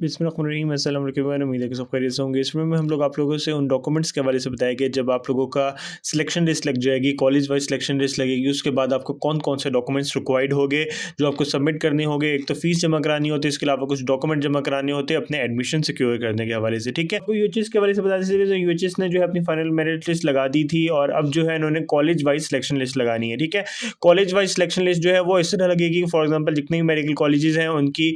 बिस्मिल्लाहिर्रहमानिर्रहीम, अस्सलाम वालेकुम। उम्मीद है कि सब खैरियत से होंगे। इस वीडियो में हम लोग आप लोगों से उन डॉक्यूमेंट्स के हवाले से बताएंगे जब आप लोगों का सिलेक्शन लिस्ट लग जाएगी, कॉलेज वाइज सिलेक्शन लिस्ट लगेगी, उसके बाद आपको कौन कौन से डॉक्यूमेंट्स रिक्वायर्ड होंगे जो आपको सबमिट करने होंगे। एक तो फीस जमा करानी होती है, इसके अलावा कुछ डॉक्यूमेंट जमा कराने होते हैं अपने एडमिशन सिक्योर करने के हवाले से। ठीक है, आपको यूएचएस के हवाले से बता दीजिए तो यूएचएस ने जो है अपनी फाइनल मेरिट लिस्ट लगा दी थी और अब जो है इन्होंने कॉलेज वाइज सिलेक्शन लिस्ट लगानी है। ठीक है, कॉलेज वाइज सिलेक्शन लिस्ट जो है वो इस तरह लगेगी, फॉर एग्जाम्पल जितने भी मेडिकल कॉलेजेस हैं उनकी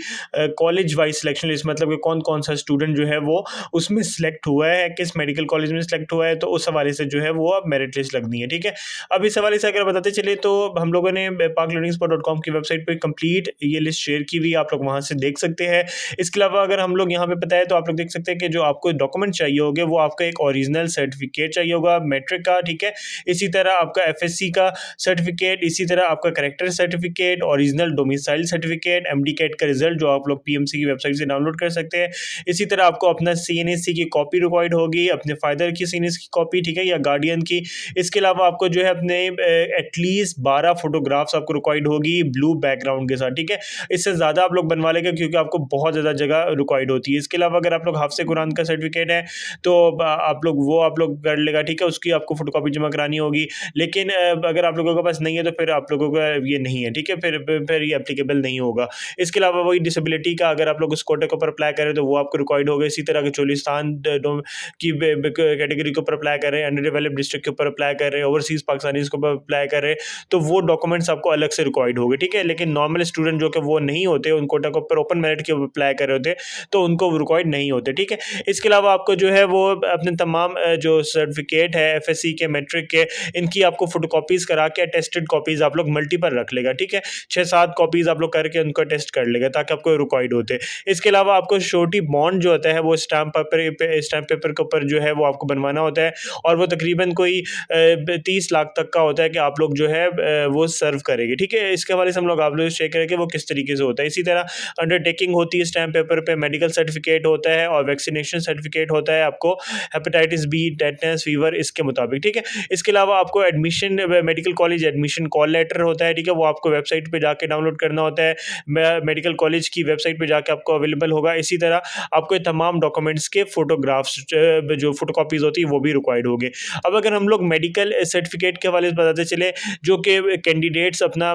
कॉलेज वाइज सिलेक्शन लिस्ट, मतलब कि कौन कौन सा स्टूडेंट जो है वो उसमें सिलेक्ट हुआ है, किस मेडिकल कॉलेज में सिलेक्ट हुआ है, तो उस हवाले से जो है वो अब मेरिट लिस्ट लगनी है। ठीक है, अब इस हवाले से अगर बताते चले तो हम लोगों ने paklearningspot.com की वेबसाइट पे कंप्लीट ये लिस्ट शेयर की हुई, आप लोग वहां से देख सकते हैं। इसके अलावा अगर हम लोग यहाँ पे बताए तो आप लोग देख सकते हैं कि जो आपको डॉक्यूमेंट चाहिए होंगे वो आपका एक ओरिजिनल सर्टिफिकेट चाहिए होगा मैट्रिक का। ठीक है, इसी तरह आपका एफएससी का सर्टिफिकेट, इसी तरह आपका character certificate, original domicile certificate, MD cat का रिजल्ट जो आप लोग पीएमसी की वेबसाइट से डाउनलोड कर सकते हैं। इसी तरह आपको अपना सीएनएससी की कॉपी रिक्वायर्ड होगी, अपने फादर की सीएनएससी की कॉपी, ठीक है, या गार्डियन की। इसके अलावा आपको जो है अपने एटलीस्ट 12 फोटोग्राफ्स आपको रिक्वायर्ड होगी ब्लू बैकग्राउंड के साथ। ठीक है, इससे ज़्यादा आप लोग बनवा लेंगे क्योंकि आपको बहुत ज़्यादा जगह रिक्वायर्ड होती है। इसके अलावा अगर आप लोग हाफिज़ कुरान का सर्टिफिकेट है तो आप लोग कर लेगा। ठीक है, उसकी आपको फोटोकॉपी जमा करानी होगी, लेकिन अगर आप लोगों के पास नहीं है तो फिर आप लोगों का ये नहीं है। ठीक है, फिर ये एप्लीकेबल नहीं होगा। इसके अलावा वही डिसेबिलिटी का अगर आप लोग उस कोटे के ऊपर अप्लाई करें तो वो आपको रिक्वायर्ड होगा। इसी तरह के चोलिस्तान की कैटेगरी के ऊपर अप्लाई कर रहे हैं, अंडर डेवलप्ड डिस्ट्रिक्ट के ऊपर अप्लाई कर रहे हैं, ओवरसीज पाकिस्तानी के ऊपर अप्लाई कर रहे हैं, तो वो डॉक्यूमेंट्स आपको अलग से रिक्वायर्ड होंगे। ठीक है, लेकिन नॉर्मल स्टूडेंट जो कि वो नहीं होते, उन कोटा के ऊपर ओपन मेरिट के ऊपर अप्लाई कर रहे होते तो उनको रिक्वायर्ड नहीं होते। ठीक है, इसके अलावा आपको जो है वो अपने तमाम जो सर्टिफिकेट है एफएससी के, मैट्रिक के, इनकी आपको फोटोकॉपीज करा के टेस्टेड कॉपीज आप लोग मल्टीपल रख लेगा। ठीक है, 6-7 कॉपीज आप लोग करके उनको टेस्ट कर लेगा ताकि आपको रिक्वायर्ड होते। इसके अलावा आपको श्योरिटी बॉन्ड जो होता है वो स्टैम्प पेपर के ऊपर जो है वो आपको बनवाना होता है और वो तकरीबन कोई 30 लाख तक का होता है कि आप लोग जो है वो सर्व करेंगे। ठीक है, इसके हवाले से हम लोग आप लोग शेयर करेंगे वो किस तरीके से होता है। इसी तरह अंडरटेकिंग होती है स्टैम्प पेपर पे, मेडिकल सर्टिफिकेट होता है और वैक्सीनेशन सर्टिफिकेट होता है आपको हेपेटाइटिस बी, टेटनस, फीवर, इसके मुताबिक। ठीक है, इसके अलावा आपको admission, medical college admission call letter होता है। ठीक है, वो आपको वेबसाइट पे जाके डाउनलोड करना होता है, मेडिकल कॉलेज की वेबसाइट पे जाके आपको अवेलेबल होगा। इसी तरह आपको ये तमाम डॉक्यूमेंट्स के फोटोग्राफ्स जो फोटोकॉपीज होती है वो भी रिक्वायर्ड होंगे। अब अगर हम लोग मेडिकल सर्टिफिकेट के हवाले से बताते चले, जो कि कैंडिडेट्स अपना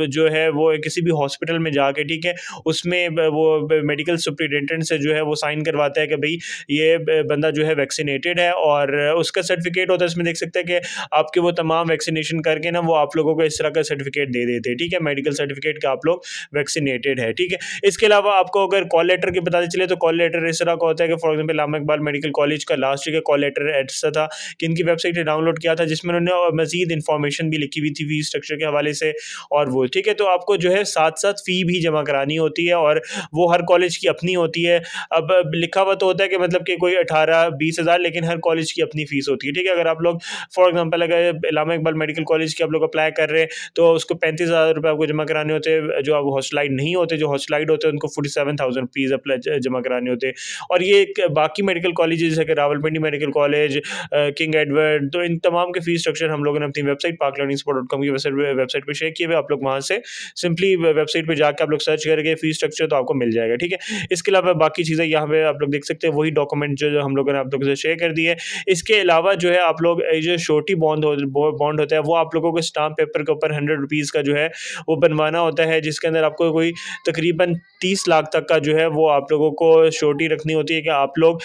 जो है वो किसी भी हॉस्पिटल में जाके, ठीक है, उसमें वो मेडिकल सुपरिटेंडेंट से जो है वो साइन करवाता है कि भाई ये बंदा जो है वैक्सीनेटेड है, और उसका सर्टिफिकेट होता है। इसमें देख सकते हैं कि आपके वो तमाम वैक्सीनेशन करके ना वो आप लोगों को इस तरह का सर्टिफिकेट दे देते हैं। ठीक है, मेडिकल सर्टिफिकेट का आप लोग वैक्सीनेटेड है। ठीक है, इसके अलावा आपको अगर कॉल लेटर की बताते चले तो कॉल लेटर इस तरह का होता है कि for example Allama Iqbal medical college का लास्ट ईयर का कॉल लेटर ऐसा था कि इनकी वेबसाइट से डाउनलोड किया था, जिसमें उन्होंने मजीद इन्फॉर्मेशन भी लिखी हुई थी फी स्ट्रक्चर के हवाले से और वो। ठीक है, तो आपको जो है साथ साथ फ़ी भी जमा करानी होती है और वो हर कॉलेज की अपनी होती है। अब लिखा हुआ तो होता है कि मतलब कि कोई 18-20 हज़ार, लेकिन हर कॉलेज की अपनी फ़ीस होती है। ठीक है, अगर आप लोग फॉर एग्जांपल अगर अल्लामा इकबाल मेडिकल कॉलेज की आप लोग अप्लाई कर रहे हैं तो उसको 35,000 रुपये आपको जमा कराने होते हैं। जो आप हॉस्टलाइड नहीं होते, जो हॉस्टलाइड होते हैं, उनको 47,000 रुपीज़ अप्लाई जमा कराने होते हैं। और ये बाकी मेडिकल कॉलेजेस है कि Rawalpindi medical college, king Edward, तो इन तमाम के फीस स्ट्रक्चर हम लोगों ने अपनी वेबसाइट paklearningspot.com की वेबसाइट पे शेयर किए हुए। आप लोग वहाँ से सिंपली वेबसाइट पे जाकर आप लोग सर्च करेंगे फीस स्ट्रक्चर तो आपको मिल जाएगा। ठीक है, इसके अलावा बाकी चीज़ें यहाँ पे आप लोग देख सकते हैं, वही डॉक्यूमेंट जो हम लोगों ने आप लोगों से शेयर कर दिए। इसके अलावा जो है आप लोग जो श्योरिटी बॉन्ड होता है वो आप लोगों को स्टाम्प पेपर के ऊपर 100 रुपीज़ का जो है वो बनवाना होता है, जिसके अंदर आपको कोई तकरीबन 30 लाख तक का जो है वो आप लोगों को श्योरिटी रखनी होती है कि आप लोग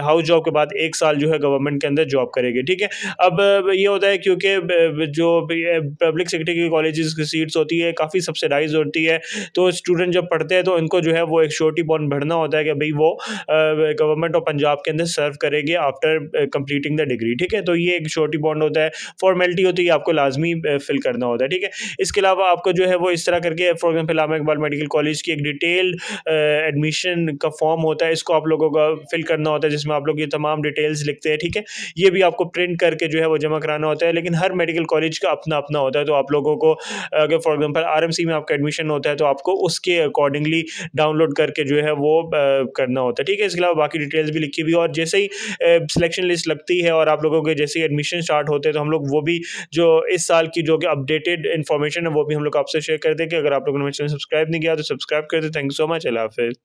हाउस जॉब के बाद 1 साल जो है गवर्नमेंट के अंदर जॉब करेंगे। ठीक है, अब ये होता है क्योंकि जो पब्लिक सेक्टर की कॉलेजेस की सीट्स होती है काफ़ी सब्सिडाइज होती है, तो स्टूडेंट जब पढ़ते हैं तो इनको जो है वो एक श्योरिटी बॉन्ड भरना होता है कि भाई वो गवर्नमेंट ऑफ पंजाब के अंदर सर्व करेंगे आफ्टर कंप्लीटिंग द डिग्री। ठीक है, तो ये एक श्योरिटी बॉन्ड होता है, फॉर्मेलिटी होती है, आपको लाजमी फिल करना होता है। ठीक है, इसके अलावा आपको जो है वो इस तरह करके for example Allama Iqbal medical college की एक डिटेल एडमिशन का फॉर्म होता है, इसको आप लोगों का फिल करना होता है, जिसमें आप लोग ये तमाम डिटेल्स लिखते हैं। ठीक है, ये भी आपको प्रिंट करके जो है वो जमा कराना होता है, लेकिन हर मेडिकल कॉलेज का अपना अपना होता है। तो आप लोगों को अगर फॉर एग्जाम्पल आरएमसी में आपका एडमिशन होता है तो आपको उसके अकॉर्डिंगली डाउनलोड करके जो है वो करना होता है। ठीक है, इसके अलावा बाकी डिटेल्स भी लिखी हुई, और जैसे ही सिलेक्शन लिस्ट लगती है और आप लोगों के जैसे ही एडमिशन स्टार्ट होते हैं तो हम लोग वो भी जो इस साल की जो कि अपडेटेड इन्फॉर्मेशन है वो भी हम लोग आपसे शेयर कर देंगे। अगर आप लोगों ने मेरे चैनल सब्सक्राइब नहीं किया तो सब्सक्राइब कर दें। थैंक यू सो मच, अल्लाह हाफिज़।